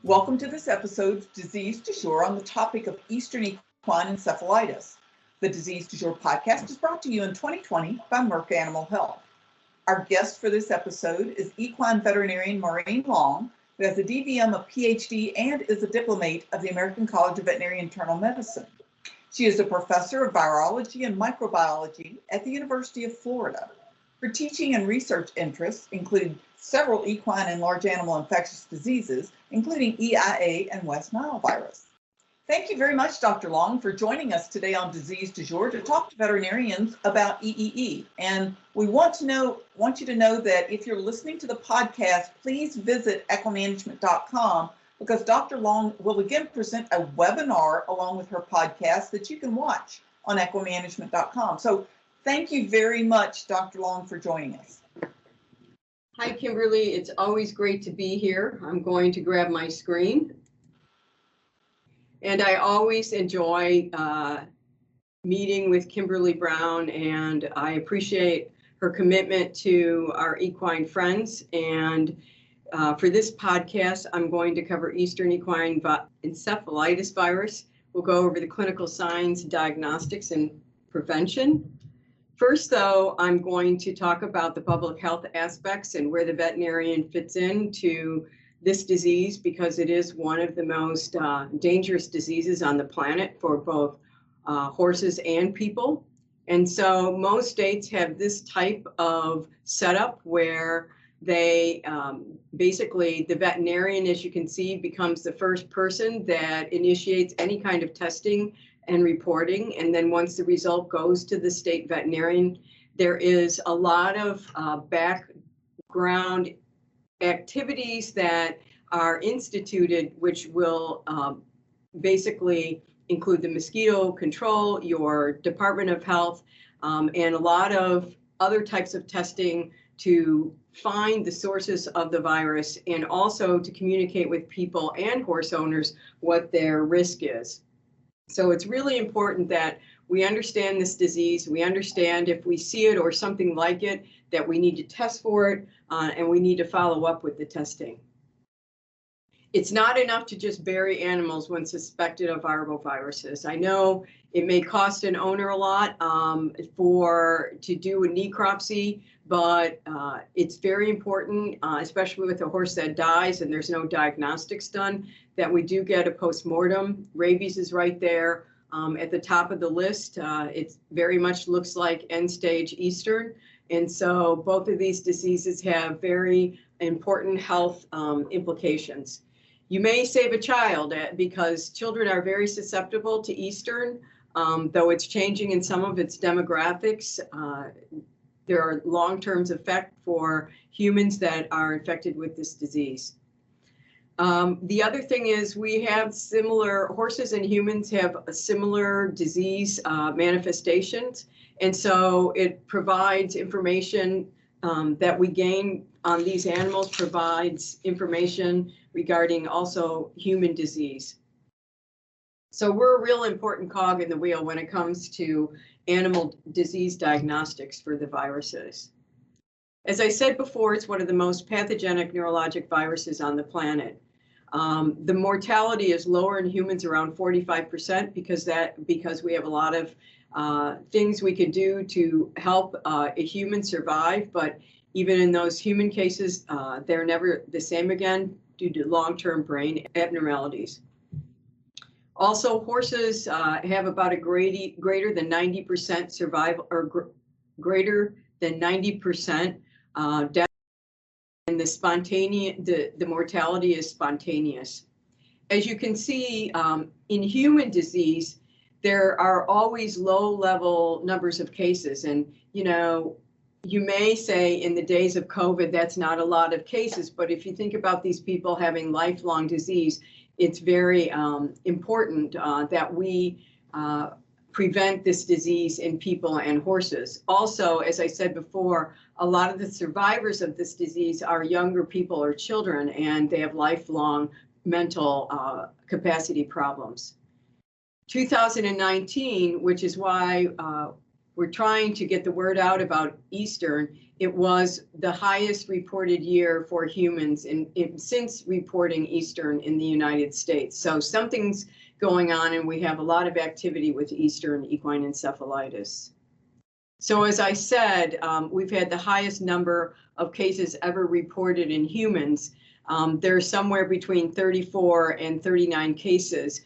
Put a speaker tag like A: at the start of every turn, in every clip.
A: Welcome to this episode's Disease du Jour on the topic of Eastern equine encephalitis. The Disease du Jour podcast is brought to you in 2020 by Merck Animal Health. Our guest for this episode is equine veterinarian Maureen Long, who has a DVM, a PhD, and is a diplomate of the American College of Veterinary Internal Medicine. She is a professor of virology and microbiology at the University of Florida. Her teaching and research interests include several equine and large animal infectious diseases, including EIA and West Nile virus. Thank you very much, Dr. Long, for joining us today on Disease du Jour to talk to veterinarians about EEE. And we want you to know that if you're listening to the podcast, please visit equinemanagement.com because Dr. Long will again present a webinar along with her podcast that you can watch on equinemanagement.com. So thank you very much, Dr. Long, for joining us.
B: Hi, Kimberly. It's always great to be here. I'm going to grab my screen. And I always enjoy meeting with Kimberly Brown, and I appreciate her commitment to our equine friends. And for this podcast, I'm going to cover Eastern equine encephalitis virus. We'll go over the clinical signs, diagnostics, and prevention. First, though, I'm going to talk about the public health aspects and where the veterinarian fits into this disease because it is one of the most dangerous diseases on the planet for both horses and people. And so most states have this type of setup where they basically, the veterinarian, as you can see, becomes the first person that initiates any kind of testing and reporting. And then once the result goes to the state veterinarian, there is a lot of background activities that are instituted, which will basically include the mosquito control, your Department of Health, and a lot of other types of testing to find the sources of the virus and also to communicate with people and horse owners what their risk is. So it's really important that we understand this disease. We understand if we see it or something like it, that we need to test for it, and we need to follow up with the testing. It's not enough to just bury animals when suspected of arboviruses. I know it may cost an owner a lot to do a necropsy, but it's very important, especially with a horse that dies and there's no diagnostics done, that we do get a postmortem. Rabies is right there at the top of the list. It very much looks like end-stage Eastern. And so both of these diseases have very important health implications. You may save a child because children are very susceptible to Eastern, though it's changing in some of its demographics. There are long-term effects for humans that are infected with this disease. The other thing is we have horses and humans have a similar disease manifestations. And so it provides information that we gain on these animals, provides information regarding also human disease. So we're a real important cog in the wheel when it comes to animal disease diagnostics for the viruses. As I said before, it's one of the most pathogenic neurologic viruses on the planet. The mortality is lower in humans, around 45%, because we have a lot of things we can do to help a human survive. But even in those human cases, they're never the same again due to long-term brain abnormalities. Also, horses have about a greater than 90% survival, or greater than 90% death. And the mortality is spontaneous. As you can see, in human disease, there are always low-level numbers of cases. And, you may say in the days of COVID, that's not a lot of cases. But if you think about these people having lifelong disease, it's very important that we prevent this disease in people and horses. Also, as I said before, a lot of the survivors of this disease are younger people or children, and they have lifelong mental capacity problems. 2019, which is why we're trying to get the word out about Eastern. It was the highest reported year for humans since reporting Eastern in the United States. So something's going on, and we have a lot of activity with Eastern equine encephalitis. So as I said, we've had the highest number of cases ever reported in humans. There's somewhere between 34 and 39 cases.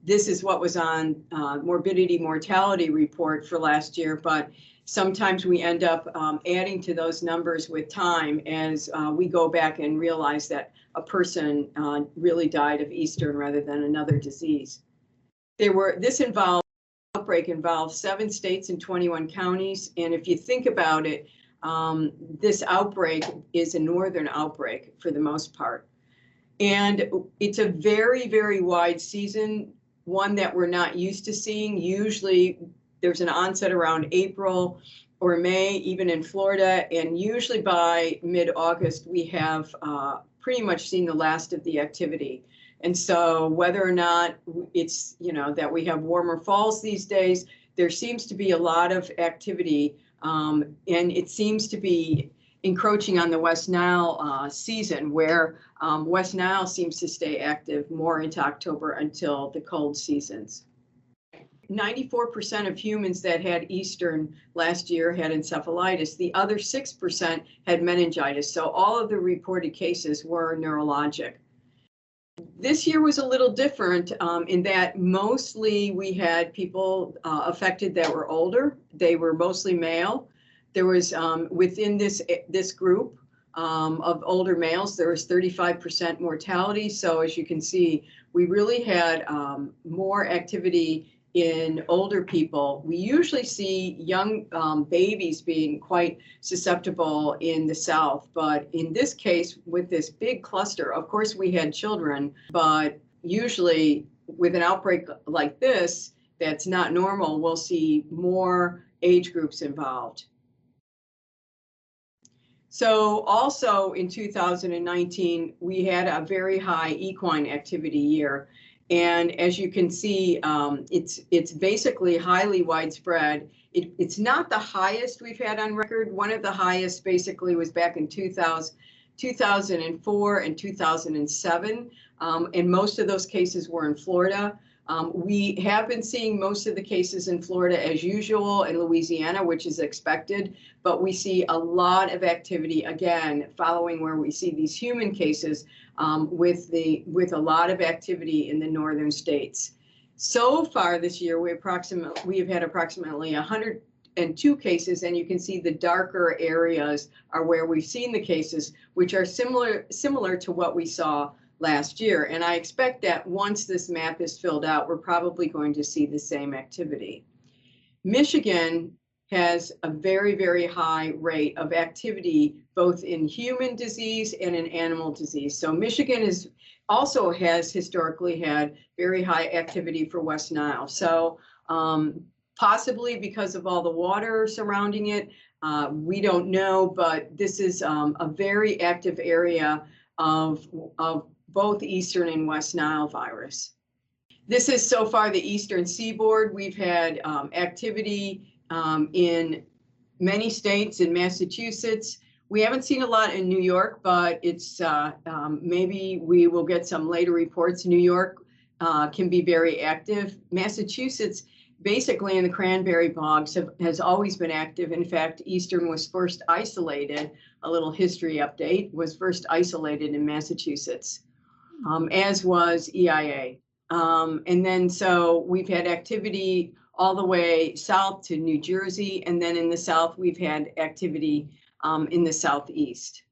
B: This is what was on morbidity mortality report for last year, but sometimes we end up adding to those numbers with time as we go back and realize that a person really died of Eastern rather than another disease. This outbreak involved 7 states and 21 counties, and if you think about it, this outbreak is a northern outbreak for the most part. And it's a very, very wide season, one that we're not used to seeing. Usually there's an onset around April or May, even in Florida, and usually by mid-August we have pretty much seen the last of the activity. And so whether or not it's, that we have warmer falls these days, there seems to be a lot of activity, and it seems to be encroaching on the West Nile season, where West Nile seems to stay active more into October until the cold seasons. 94% of humans that had Eastern last year had encephalitis. The other 6% had meningitis. So all of the reported cases were neurologic. This year was a little different in that mostly we had people affected that were older. They were mostly male. There was within this group of older males, there was 35% mortality. So as you can see, we really had more activity in older people. We usually see young babies being quite susceptible in the South, but in this case, with this big cluster, of course we had children, but usually with an outbreak like this, that's not normal, we'll see more age groups involved. So also in 2019, we had a very high equine activity year. And as you can see, it's basically highly widespread. It's not the highest we've had on record. One of the highest basically was back in 2004 and 2007. And most of those cases were in Florida. We have been seeing most of the cases in Florida as usual, in Louisiana, which is expected, but we see a lot of activity again following where we see these human cases with a lot of activity in the northern states. So far this year, we have had approximately 102 cases, and you can see the darker areas are where we've seen the cases, which are similar to what we saw last year. And I expect that once this map is filled out, we're probably going to see the same activity. Michigan has a very, very high rate of activity, both in human disease and in animal disease. So Michigan also has historically had very high activity for West Nile. So possibly because of all the water surrounding it, we don't know, but this is a very active area of both Eastern and West Nile virus. This is so far the Eastern seaboard. We've had activity in many states. In Massachusetts, we haven't seen a lot in New York, but it's maybe we will get some later reports. New York can be very active. Massachusetts, basically in the cranberry bogs, has always been active. In fact, Eastern was first isolated, a little history update, was first isolated in Massachusetts, as was EIA. And then so we've had activity all the way south to New Jersey, and then in the south we've had activity in the southeast.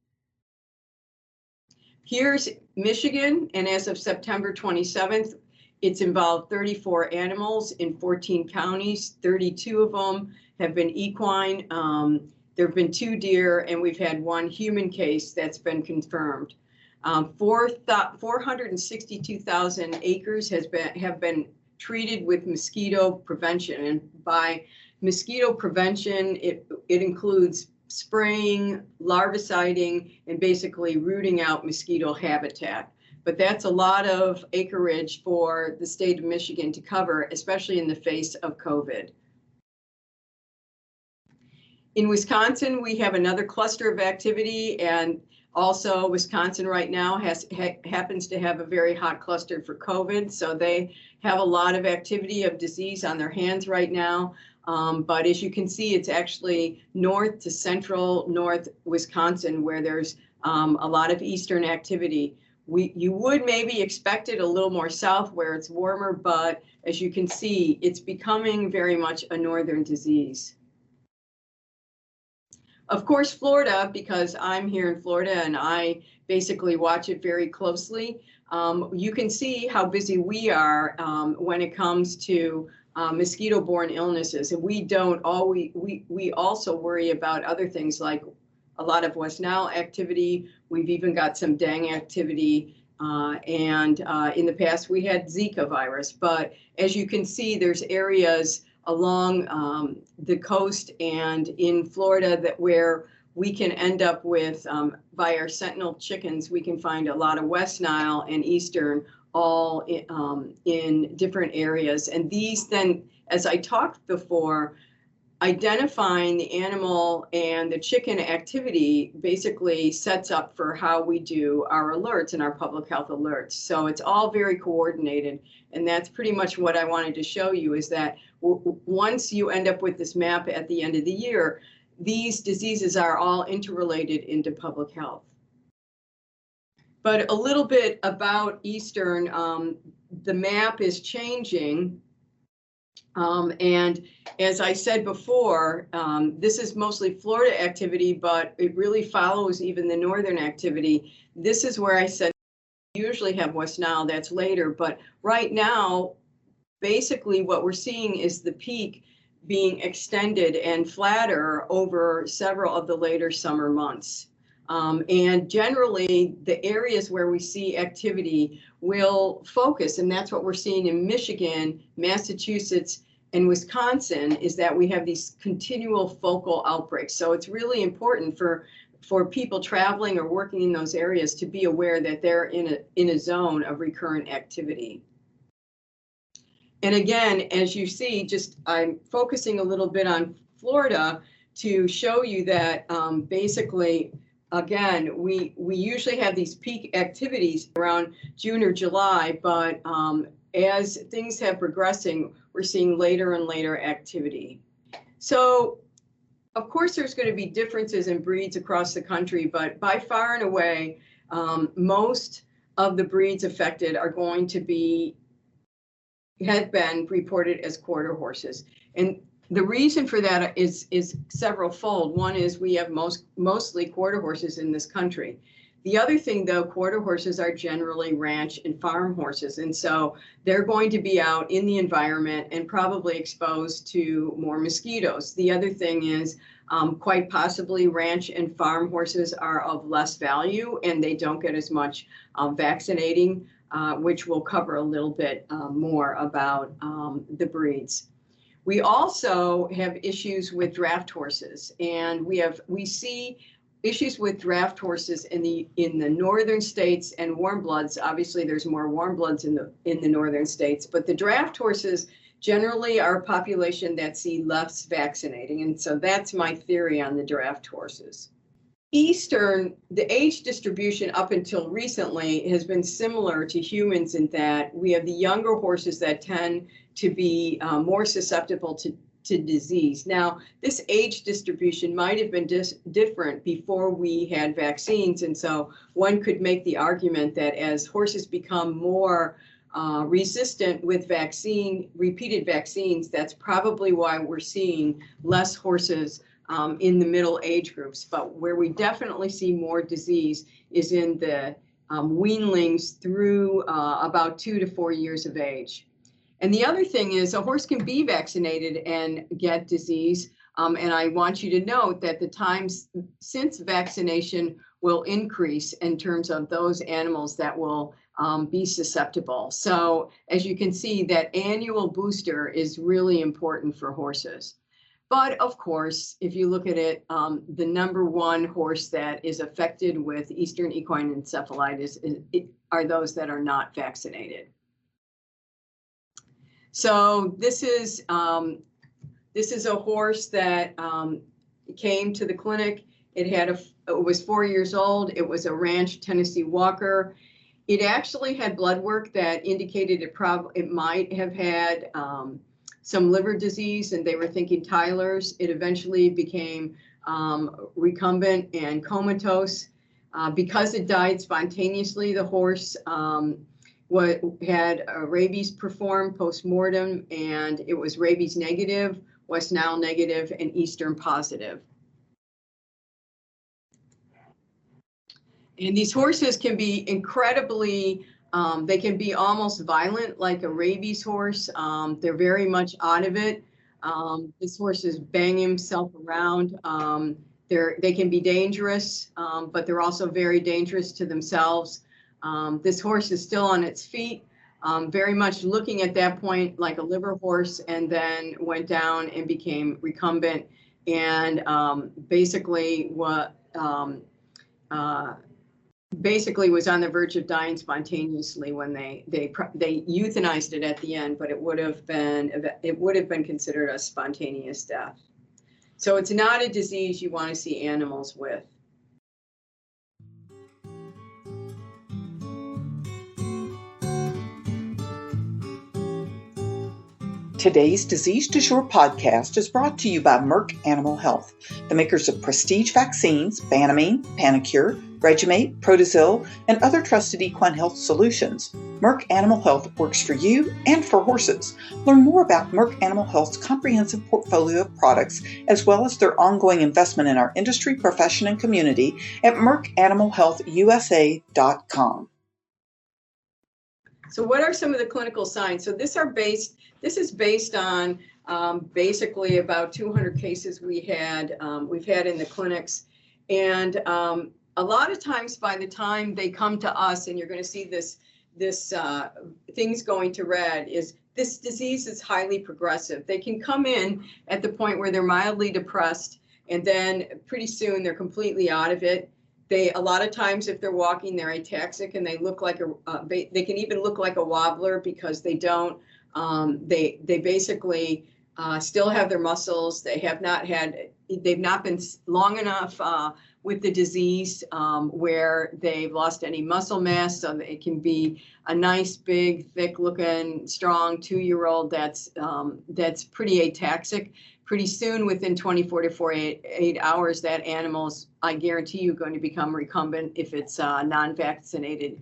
B: Here's Michigan, and as of September 27th, it's involved 34 animals in 14 counties. 32 of them have been equine. There have been 2 deer, and we've had 1 human case that's been confirmed. 462,000 acres have been treated with mosquito prevention, and by mosquito prevention, it includes spraying, larviciding, and basically rooting out mosquito habitat. But that's a lot of acreage for the state of Michigan to cover, especially in the face of COVID. In Wisconsin, we have another cluster of activity, and also Wisconsin right now happens to have a very hot cluster for COVID. So they have a lot of activity of disease on their hands right now. But as you can see, it's actually north to central north Wisconsin where there's a lot of eastern activity. You would maybe expect it a little more south where it's warmer, but as you can see, it's becoming very much a northern disease. Of course, Florida, because I'm here in Florida and I basically watch it very closely, you can see how busy we are when it comes to mosquito-borne illnesses. And we also worry about other things like a lot of West Nile activity. We've even got some dengue activity. And in the past, we had Zika virus. But as you can see, there's areas along the coast and in Florida where we can end up with, by our sentinel chickens, we can find a lot of West Nile and Eastern all in different areas. And these then, as I talked before, identifying the animal and the chicken activity basically sets up for how we do our alerts and our public health alerts. So it's all very coordinated. And that's pretty much what I wanted to show you, is that once you end up with this map at the end of the year, these diseases are all interrelated into public health. But a little bit about Eastern, the map is changing. And as I said before, this is mostly Florida activity, but it really follows even the northern activity. This is where I said we usually have West Nile, that's later, but right now, basically what we're seeing is the peak being extended and flatter over several of the later summer months. And generally, the areas where we see activity will focus, and that's what we're seeing in Michigan, Massachusetts, and Wisconsin, is that we have these continual focal outbreaks. So it's really important for people traveling or working in those areas to be aware that they're in a zone of recurrent activity. And again, as you see, I'm focusing a little bit on Florida to show you that basically, again, we usually have these peak activities around June or July, but as things have progressing, we're seeing later and later activity. So, of course, there's going to be differences in breeds across the country, but by far and away, most of the breeds affected are going to had been reported as quarter horses. And the reason for that is several-fold. One is we have mostly quarter horses in this country. The other thing, though, quarter horses are generally ranch and farm horses, and so they're going to be out in the environment and probably exposed to more mosquitoes. The other thing is quite possibly ranch and farm horses are of less value and they don't get as much vaccinating, which we'll cover a little bit more about the breeds. We also have issues with draft horses, and we see issues with draft horses in the northern states and warm bloods. Obviously, there's more warm bloods in the northern states, but the draft horses generally are a population that see less vaccinating, and so that's my theory on the draft horses. Eastern, the age distribution up until recently has been similar to humans in that we have the younger horses that tend to be more susceptible to disease. Now, this age distribution might have been different before we had vaccines, and so one could make the argument that as horses become more resistant with repeated vaccines, that's probably why we're seeing less horses in the middle age groups. But where we definitely see more disease is in the weanlings through about 2 to 4 years of age. And the other thing is a horse can be vaccinated and get disease. And I want you to note that the times since vaccination will increase in terms of those animals that will be susceptible. So as you can see, that annual booster is really important for horses. But of course, if you look at it, the number one horse that is affected with Eastern equine encephalitis are those that are not vaccinated. So this is a horse that It came to the clinic. It was 4 years old. It was a Ranch Tennessee Walker. It actually had blood work that indicated it might have had some liver disease, and they were thinking Tyler's. It eventually became recumbent and comatose. Because it died spontaneously, the horse had rabies performed post-mortem, and it was rabies negative, West Nile negative, and Eastern positive. And these horses can be incredibly, they can be almost violent, like a rabies horse. They're very much out of it. This horse is banging himself around. They can be dangerous, but they're also very dangerous to themselves. This horse is still on its feet, very much looking at that point like a liver horse, and then went down and became recumbent, and basically was on the verge of dying spontaneously when they euthanized it at the end, but it would have been considered a spontaneous death. So it's not a disease you want to see animals with.
A: Today's Disease Du Jour podcast is brought to you by Merck Animal Health, the makers of prestige vaccines, Banamine, Panacur, Regimate, Protozil, and other trusted equine health solutions. Merck Animal Health works for you and for horses. Learn more about Merck Animal Health's comprehensive portfolio of products, as well as their ongoing investment in our industry, profession, and community at merckanimalhealthusa.com.
B: So what are some of the clinical signs? So this is based on basically about 200 cases we've had in the clinics. And a lot of times by the time they come to us, and you're going to see this things going to red, is this disease is highly progressive. They can come in at the point where they're mildly depressed, and then pretty soon they're completely out of it. A lot of times, if they're walking, they're ataxic, and they look like they can even look like a wobbler because they don't. They basically still have their muscles. They've not been long enough with the disease where they've lost any muscle mass, so that it can be a nice, big, thick-looking, strong 2-year-old that's pretty ataxic. Pretty soon, within 24 to 48 hours, that animal's, I guarantee you, going to become recumbent if it's a non-vaccinated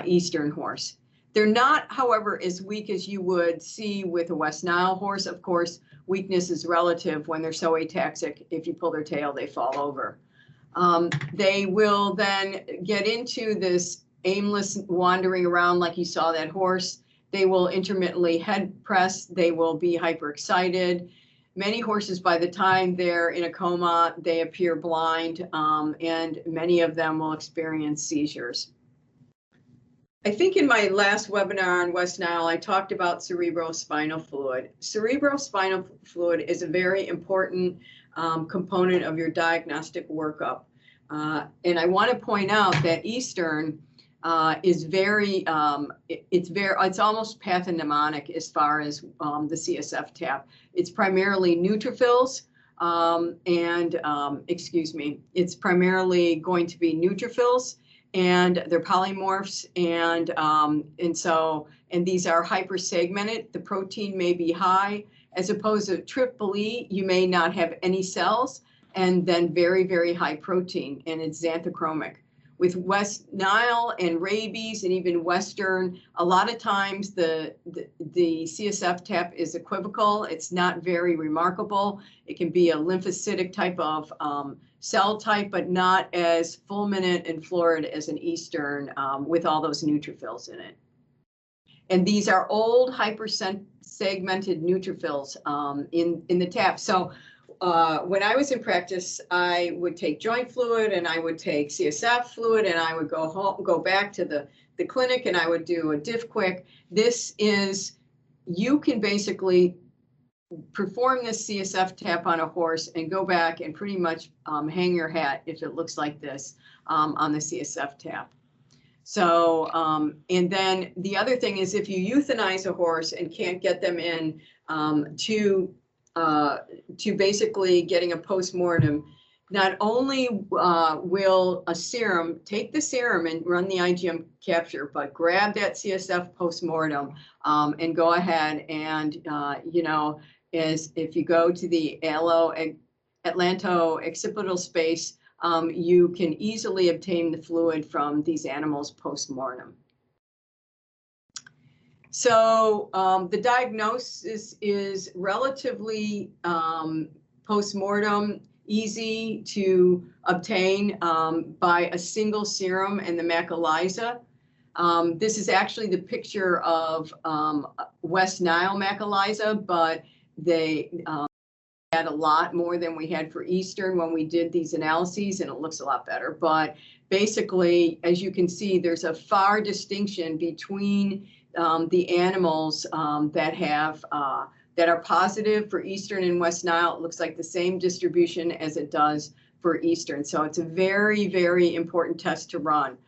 B: Eastern horse. They're not, however, as weak as you would see with a West Nile horse. Of course, weakness is relative. When they're so ataxic, if you pull their tail, they fall over. They will then get into this aimless wandering around like you saw that horse. They will intermittently head press. They will be hyperexcited. Many horses, by the time they're in a coma, they appear blind, and many of them will experience seizures. I think in my last webinar on West Nile, I talked about cerebrospinal fluid. Cerebrospinal fluid is a very important component of your diagnostic workup. And I want to point out that Eastern is it's almost pathognomonic as far as the CSF tap. It's primarily neutrophils, it's primarily going to be neutrophils, and they're polymorphs, and these are hypersegmented. The protein may be high, as opposed to triple E, you may not have any cells, and then very, very high protein, and it's xanthochromic. With West Nile and rabies and even Western, a lot of times the CSF tap is equivocal. It's not very remarkable. It can be a lymphocytic type of cell type, but not as fulminant and florid as an Eastern with all those neutrophils in it. And these are old hypersegmented neutrophils in the tap. So when I was in practice, I would take joint fluid and I would take CSF fluid, and I would go back to the clinic, and I would do a diff quick. You can basically perform this CSF tap on a horse and go back and pretty much hang your hat if it looks like this on the CSF tap. So, and then the other thing is, if you euthanize a horse and can't get them in to to basically getting a postmortem, not only will a serum, take the serum and run the IgM capture, but grab that CSF postmortem and go ahead and, you know, as if you go to the atlanto-occipital space, you can easily obtain the fluid from these animals postmortem. So the diagnosis is relatively postmortem easy to obtain by a single serum and the macrolysa. This is actually the picture of West Nile macrolysa, but they had a lot more than we had for Eastern when we did these analyses, and it looks a lot better. But basically, as you can see, there's a far distinction between the animals that have that are positive for Eastern and West Nile. It looks like the same distribution as it does for Eastern. So it's a very, very important test to run.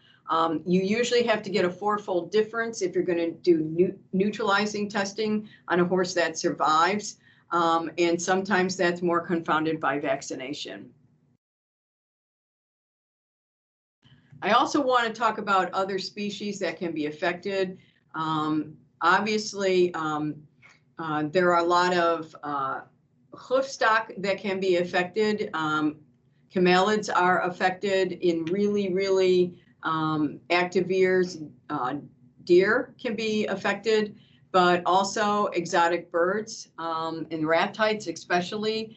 B: You usually have to get a fourfold difference if you're going to do neutralizing testing on a horse that survives. And sometimes that's more confounded by vaccination. I also want to talk about other species that can be affected. Obviously, there are a lot of hoof stock that can be affected. Camelids are affected in really, really active years. Deer can be affected, but also exotic birds and ratites especially.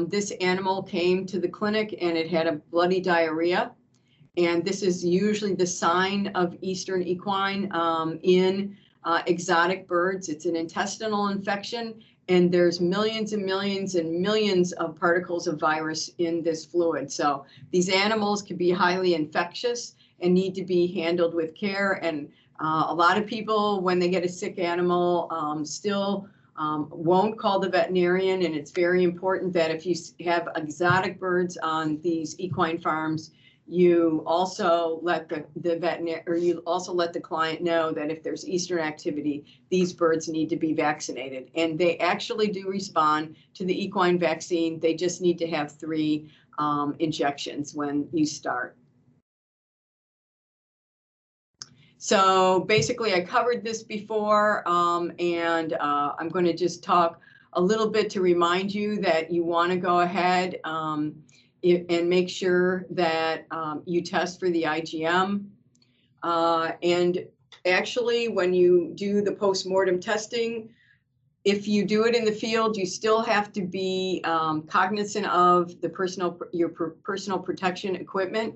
B: This animal came to the clinic and it had a bloody diarrhea. And this is usually the sign of Eastern equine in exotic birds. It's an intestinal infection, and there's millions and millions and millions of particles of virus in this fluid. So these animals can be highly infectious and need to be handled with care. And a lot of people, when they get a sick animal, still won't call the veterinarian. And it's very important that if you have exotic birds on these equine farms, you also let the veterinarian, or you also let the client know that if there's Eastern activity, these birds need to be vaccinated. And they actually do respond to the equine vaccine. They just need to have 3 injections when you start. So basically, I covered this before, and I'm going to just talk a little bit to remind you that you want to go ahead and make sure that you test for the IgM. And actually, when you do the postmortem testing, if you do it in the field, you still have to be cognizant of the your personal protection equipment.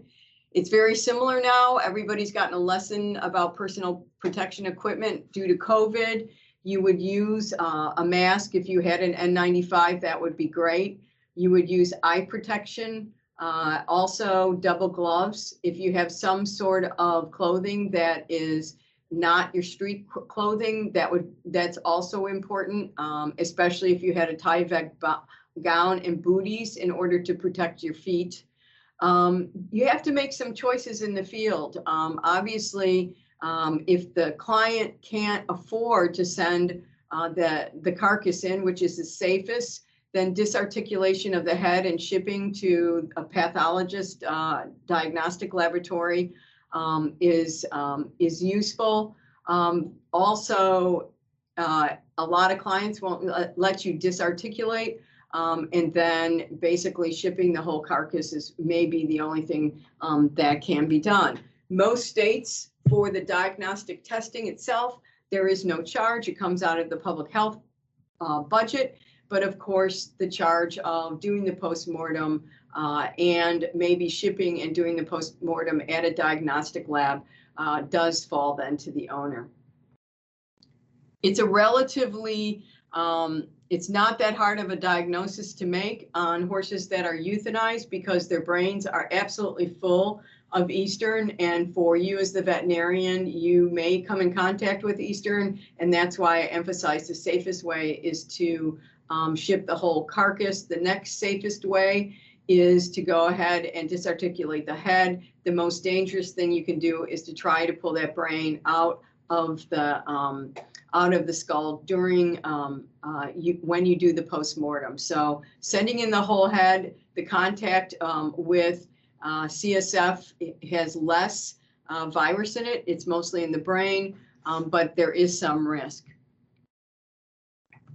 B: It's very similar now. Everybody's gotten a lesson about personal protection equipment. Due to COVID, you would use a mask. If you had an N95, that would be great. You would use eye protection, also double gloves. If you have some sort of clothing that is not your street clothing, that's also important, especially if you had a Tyvek gown and booties in order to protect your feet. You have to make some choices in the field. Obviously, if the client can't afford to send the carcass in, which is the safest, then disarticulation of the head and shipping to a pathologist diagnostic laboratory is useful. Also, a lot of clients won't let you disarticulate, and then basically shipping the whole carcass is maybe the only thing that can be done. Most states, for the diagnostic testing itself, there is no charge. It comes out of the public health budget. But of course, the charge of doing the postmortem and maybe shipping and doing the postmortem at a diagnostic lab does fall then to the owner. It's a relatively, it's not that hard of a diagnosis to make on horses that are euthanized because their brains are absolutely full of Eastern, and for you as the veterinarian, you may come in contact with Eastern, and that's why I emphasize the safest way is to ship the whole carcass. The next safest way is to go ahead and disarticulate the head. The most dangerous thing you can do is to try to pull that brain out of the out of the skull during when you do the postmortem. So sending in the whole head, the contact with CSF has less virus in it. It's mostly in the brain, but there is some risk.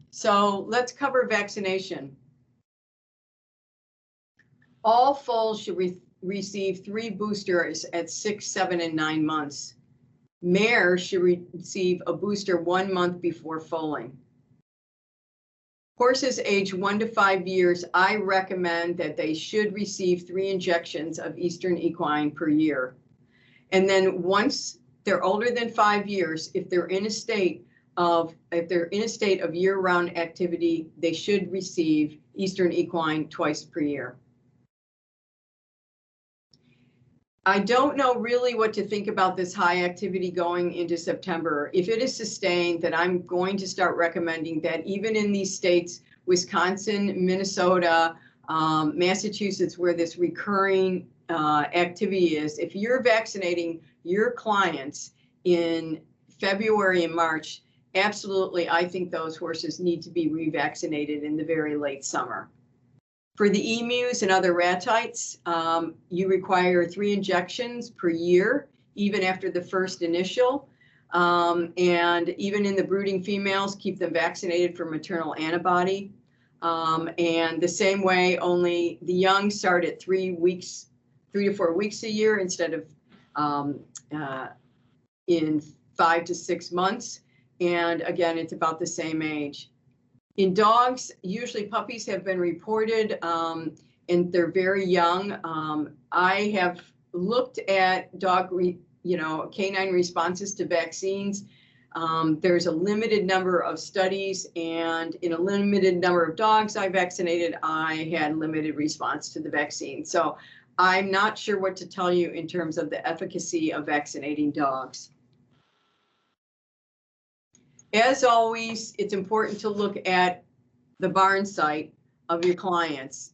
B: So let's cover vaccination. All foals should receive 3 boosters at 6, 7, and 9 months. Mares should receive a booster 1 month before foaling. Horses age 1 to 5 years, I recommend that they should receive 3 injections of Eastern Equine per year. And then once they're older than 5 years, if they're in a state of year-round activity, they should receive Eastern Equine twice per year. I don't know really what to think about this high activity going into September. If it is sustained, then I'm going to start recommending that even in these states, Wisconsin, Minnesota, Massachusetts, where this recurring activity is, if you're vaccinating your clients in February and March, absolutely, I think those horses need to be revaccinated in the very late summer. For the emus and other ratites, you require 3 injections per year, even after the first initial. And even in the brooding females, keep them vaccinated for maternal antibody. And the same way, only the young start at 3 to 4 weeks a year instead of in 5 to 6 months. And again, it's about the same age. In dogs, usually puppies have been reported and they're very young. I have looked at canine responses to vaccines. There's a limited number of studies, and in a limited number of dogs I vaccinated, I had limited response to the vaccine. So I'm not sure what to tell you in terms of the efficacy of vaccinating dogs. As always, it's important to look at the barn site of your clients.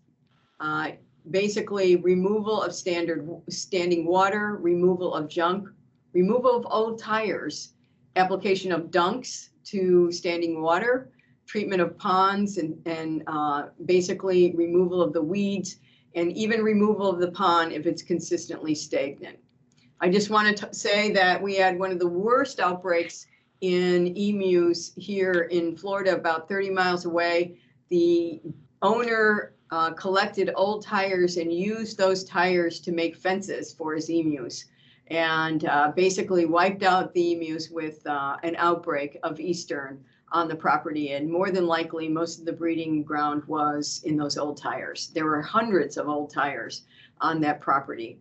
B: Basically, removal of standing water, removal of junk, removal of old tires, application of dunks to standing water, treatment of ponds, and basically removal of the weeds, and even removal of the pond if it's consistently stagnant. I just want to say that we had one of the worst outbreaks in emus here in Florida, about 30 miles away. The owner collected old tires and used those tires to make fences for his emus, and basically wiped out the emus with an outbreak of Eastern on the property. And more than likely, most of the breeding ground was in those old tires. There were hundreds of old tires on that property.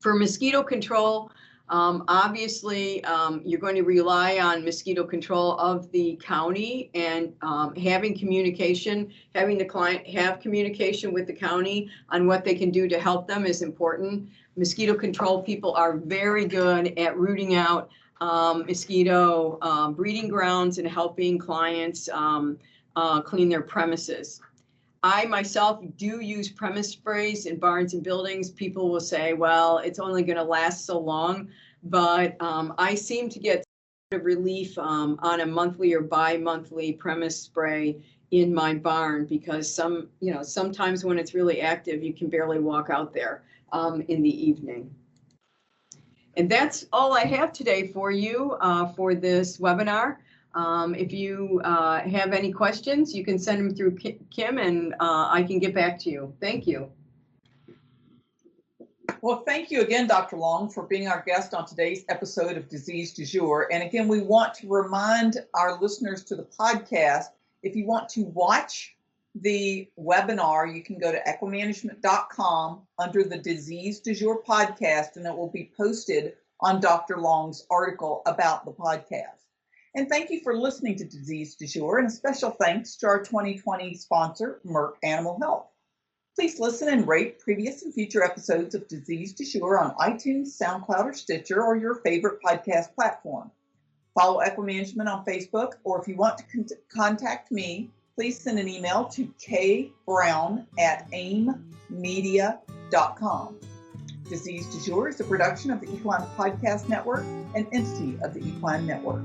B: For mosquito control, obviously, you're going to rely on mosquito control of the county, and having the client have communication with the county on what they can do to help them is important. Mosquito control people are very good at rooting out mosquito breeding grounds and helping clients clean their premises. I myself do use premise sprays in barns and buildings. People will say, well, it's only going to last so long, but I seem to get relief on a monthly or bi-monthly premise spray in my barn, because sometimes when it's really active, you can barely walk out there in the evening. And that's all I have today for you for this webinar. If you have any questions, you can send them through Kim, and I can get back to you. Thank you.
A: Well, thank you again, Dr. Long, for being our guest on today's episode of Disease Du Jour. And again, we want to remind our listeners to the podcast, if you want to watch the webinar, you can go to equimanagement.com under the Disease Du Jour podcast, and it will be posted on Dr. Long's article about the podcast. And thank you for listening to Disease Du Jour, and a special thanks to our 2020 sponsor, Merck Animal Health. Please listen and rate previous and future episodes of Disease Du Jour on iTunes, SoundCloud, or Stitcher, or your favorite podcast platform. Follow Equimanagement on Facebook, or if you want to contact me, please send an email to kbrown@aimmedia.com. Disease Du Jour is a production of the Equine Podcast Network, an entity of the Equine Network.